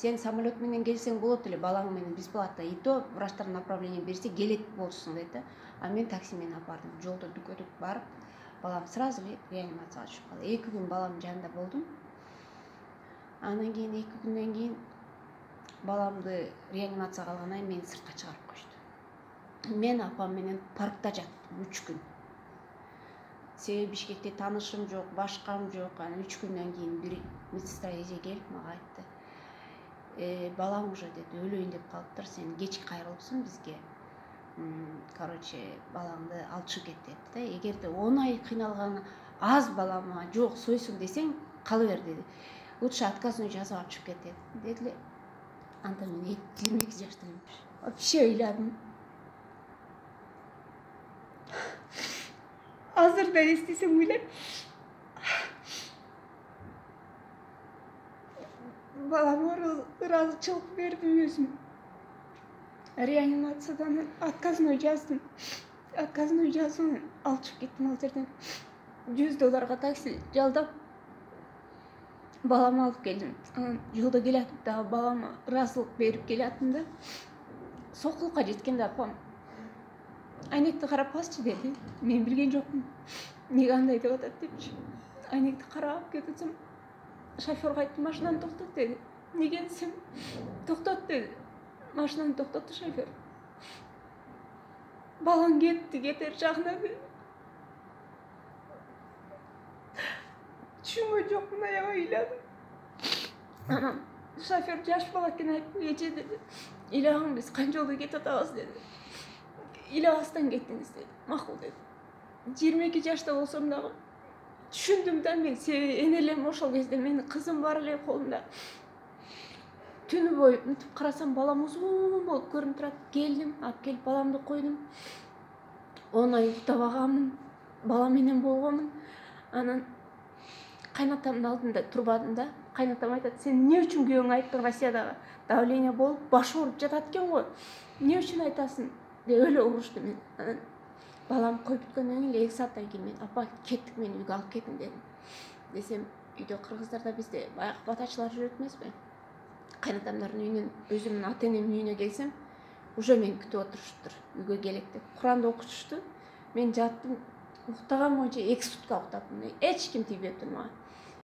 сен самолет менен келсең болот эле, балаң менен бесплатно, и то врачтар направление берсе келет болчусуң дейт да. А мен такси менен апардым. Жолдо дүкөтүп барып, балам сразу реанимацияга түшүп калды. 2 күн балам жанында болдум. Анан кийин 2 күндөн кийин баламды реанимацияга алгандан кийин мени сыртка чыгарып коюшту. Мен апам менен паркта жаттым 3 күн. Себеби Бишкекте таанышым жок, башкам жок. Анан 3 күндөн кийин бир медсестра эже келип мага айтты. Балаң уже деди, өлөйүн деп калыптыр, сен кечки кайрылыпсың бизге. Короче, балаңды алып чыгып кет деди да. Эгерде 10 ай кыйналган аз балама жок сойсуң десең, кала бер деди. Лучше отказную жазып алып чыгып кет деди эле. Анда мен 22 жаштамын. Вообще ыйладым. Азыр да эстесем ыйлайм. Балама ыраазычылык бердим өзүм. Реанимациядан отказной жаздым. Отказной жазып алып чыгып кеттим ал жерден. $100 такси жалдап баламы алып келдим. Жолдо келатып дагы балама ыраазылык берип келатым да. Сокулукка жеткенде апам айнекти карап басчы деди. Мен билген жокмун. Эмнеге андай деп атат депчи. Айнекти карап кетсем, шофёрго айттым, машинаны токтот деди. Неге десем, токтот деди. Машинаны токтотту шофёр. Балаң кетти, кетер жагына деди. Түшүнгөн жокмун, аябай ыйладым. Анан шофёр жаш бала экен, айтты, эже деди. Ыйлаган биз канча жолдо кетип атабыз деди. Ыйлабастан кеттиңиз деди. Макул деди. 22 жашта болсом дагы түшүндүм да мен, себеби энелем ошол кезде менин кызым бар эле колумда. Түнү бою мынтип карасам балам узун болуп көрүнүп турат. Келдим, алып келип баламды койдум. 10 ай уктабаганмын, бала менен болгонмун. Анан кайнатамдын алдында турбадым да. Кайнатам айтат, сен эмне үчүн күйөөңө айттың, Россиядагы давление болуп, башы ооруп жатат экен го. Эмне үчүн айтасың? Деп өлө урушту мен. Анан балам коюп бүткөндөн кийин 2 сааттан кийин мен, апа кеттик, мени үйгө алып кетиң дедим. Десем, үйдө кыргыздарда бизде баягы батачылар жүрөт эмеспи? Кайнатамдардын үйүнөн өзүмдүн ата энемдин үйүнө келсем, уже мени күтүп отуруштур, үйгө келек деп. Куранды окутушту. Мен жаттым, уктаган боюнча 2 сутка уктаптым. Эч ким тийбептир мага.